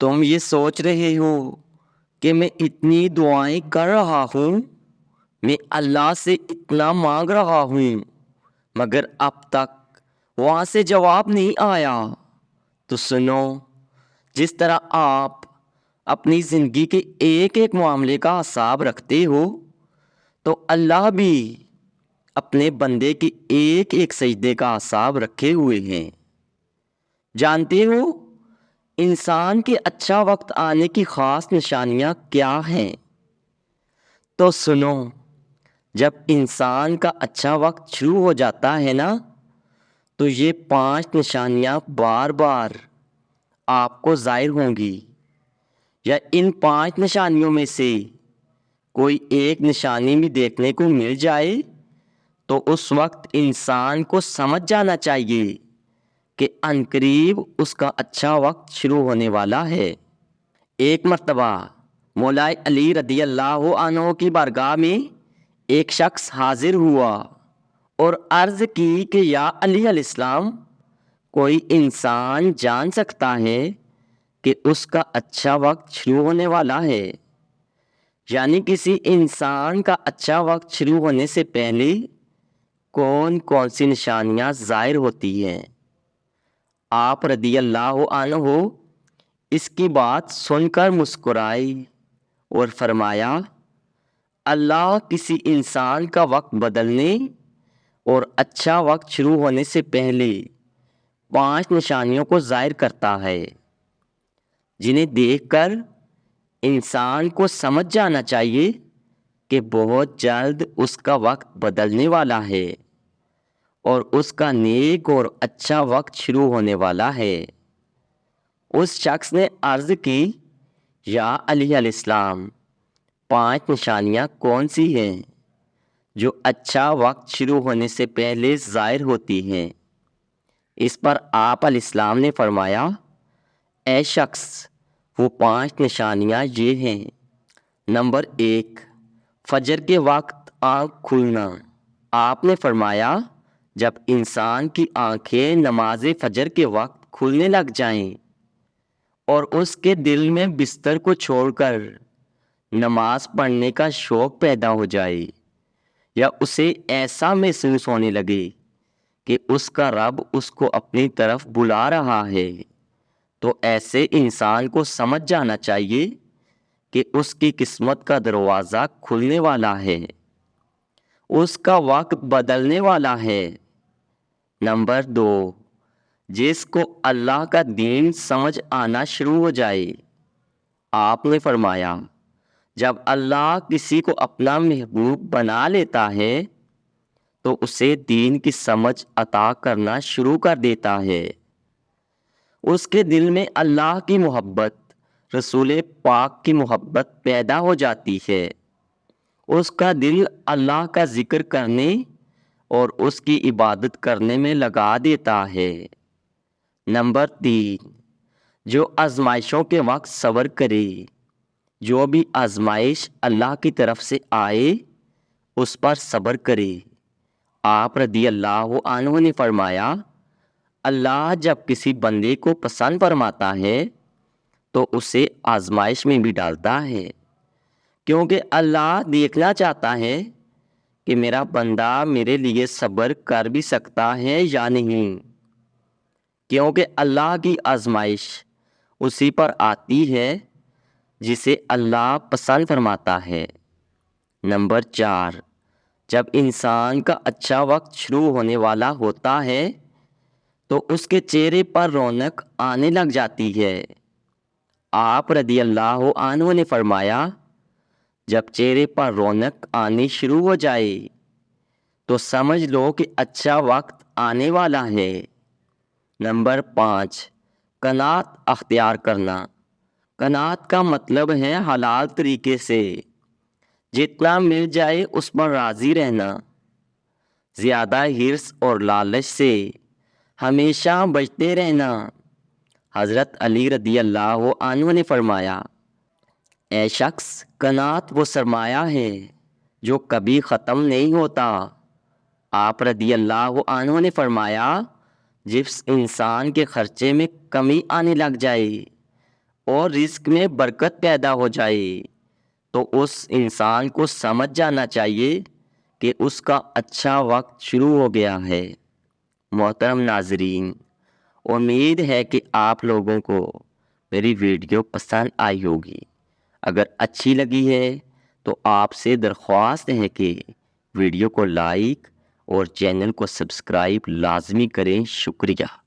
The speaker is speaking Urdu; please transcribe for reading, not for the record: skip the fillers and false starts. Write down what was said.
تم یہ سوچ رہے ہو کہ میں اتنی دعائیں کر رہا ہوں، میں اللہ سے اتنا مانگ رہا ہوں، مگر اب تک وہاں سے جواب نہیں آیا۔ تو سنو، جس طرح آپ اپنی زندگی کے ایک ایک معاملے کا حساب رکھتے ہو، تو اللہ بھی اپنے بندے کے ایک ایک سجدے کا حساب رکھے ہوئے ہیں۔ جانتے ہو انسان کے اچھا وقت آنے کی خاص نشانیاں کیا ہیں؟ تو سنو، جب انسان کا اچھا وقت شروع ہو جاتا ہے نا، تو یہ 5 نشانیاں بار بار آپ کو ظاہر ہوں گی، یا ان 5 نشانیوں میں سے کوئی ایک نشانی بھی دیکھنے کو مل جائے تو اس وقت انسان کو سمجھ جانا چاہیے کہ عنقریب اس کا اچھا وقت شروع ہونے والا ہے۔ ایک مرتبہ مولا علی رضی اللہ عنہ کی بارگاہ میں ایک شخص حاضر ہوا اور عرض کی کہ یا علی علیہ السلام، کوئی انسان جان سکتا ہے کہ اس کا اچھا وقت شروع ہونے والا ہے؟ یعنی کسی انسان کا اچھا وقت شروع ہونے سے پہلے کون کون سی نشانیاں ظاہر ہوتی ہیں؟ آپ رضی اللہ عنہ اس کی بات سن کر مسکرائی اور فرمایا، اللہ کسی انسان کا وقت بدلنے اور اچھا وقت شروع ہونے سے پہلے 5 نشانیوں کو ظاہر کرتا ہے، جنہیں دیکھ کر انسان کو سمجھ جانا چاہیے کہ بہت جلد اس کا وقت بدلنے والا ہے اور اس کا نیک اور اچھا وقت شروع ہونے والا ہے۔ اس شخص نے عرض کی، یا علی علیہ السلام، 5 نشانیاں کون سی ہیں جو اچھا وقت شروع ہونے سے پہلے ظاہر ہوتی ہیں؟ اس پر آپ علیہ السلام نے فرمایا، اے شخص، وہ 5 نشانیاں یہ ہیں۔ نمبر 1، فجر کے وقت آنکھ کھلنا۔ آپ نے فرمایا، جب انسان کی آنکھیں نماز فجر کے وقت کھلنے لگ جائیں اور اس کے دل میں بستر کو چھوڑ کر نماز پڑھنے کا شوق پیدا ہو جائے، یا اسے ایسا محسوس ہونے لگے کہ اس کا رب اس کو اپنی طرف بلا رہا ہے، تو ایسے انسان کو سمجھ جانا چاہیے کہ اس کی قسمت کا دروازہ کھلنے والا ہے، اس کا وقت بدلنے والا ہے۔ نمبر 2، جس کو اللہ کا دین سمجھ آنا شروع ہو جائے۔ آپ نے فرمایا، جب اللہ کسی کو اپنا محبوب بنا لیتا ہے تو اسے دین کی سمجھ عطا کرنا شروع کر دیتا ہے، اس کے دل میں اللہ کی محبت، رسول پاک کی محبت پیدا ہو جاتی ہے، اس کا دل اللہ کا ذکر کرنے اور اس کی عبادت کرنے میں لگا دیتا ہے۔ نمبر 3، جو آزمائشوں کے وقت صبر کرے۔ جو بھی آزمائش اللہ کی طرف سے آئے اس پر صبر کرے۔ آپ رضی اللہ عنہ نے فرمایا، اللہ جب کسی بندے کو پسند فرماتا ہے تو اسے آزمائش میں بھی ڈالتا ہے، کیونکہ اللہ دیکھنا چاہتا ہے کہ میرا بندہ میرے لیے صبر کر بھی سکتا ہے یا نہیں، کیونکہ اللہ کی آزمائش اسی پر آتی ہے جسے اللہ پسند فرماتا ہے۔ نمبر 4، جب انسان کا اچھا وقت شروع ہونے والا ہوتا ہے تو اس کے چہرے پر رونق آنے لگ جاتی ہے۔ آپ رضی اللہ عنہ نے فرمایا، جب چہرے پر رونق آنی شروع ہو جائے تو سمجھ لو کہ اچھا وقت آنے والا ہے۔ نمبر 5، قناعت اختیار کرنا۔ قناعت کا مطلب ہے حلال طریقے سے جتنا مل جائے اس پر راضی رہنا، زیادہ حرص اور لالچ سے ہمیشہ بچتے رہنا۔ حضرت علی رضی اللہ عنہ نے فرمایا، اے شخص، قناعت وہ سرمایہ ہے جو کبھی ختم نہیں ہوتا۔ آپ رضی اللہ عنہ نے فرمایا، جس انسان کے خرچے میں کمی آنے لگ جائے اور رزق میں برکت پیدا ہو جائے تو اس انسان کو سمجھ جانا چاہیے کہ اس کا اچھا وقت شروع ہو گیا ہے۔ محترم ناظرین، امید ہے کہ آپ لوگوں کو میری ویڈیو پسند آئی ہوگی۔ اگر اچھی لگی ہے تو آپ سے درخواست ہے کہ ویڈیو کو لائک اور چینل کو سبسکرائب لازمی کریں۔ شکریہ۔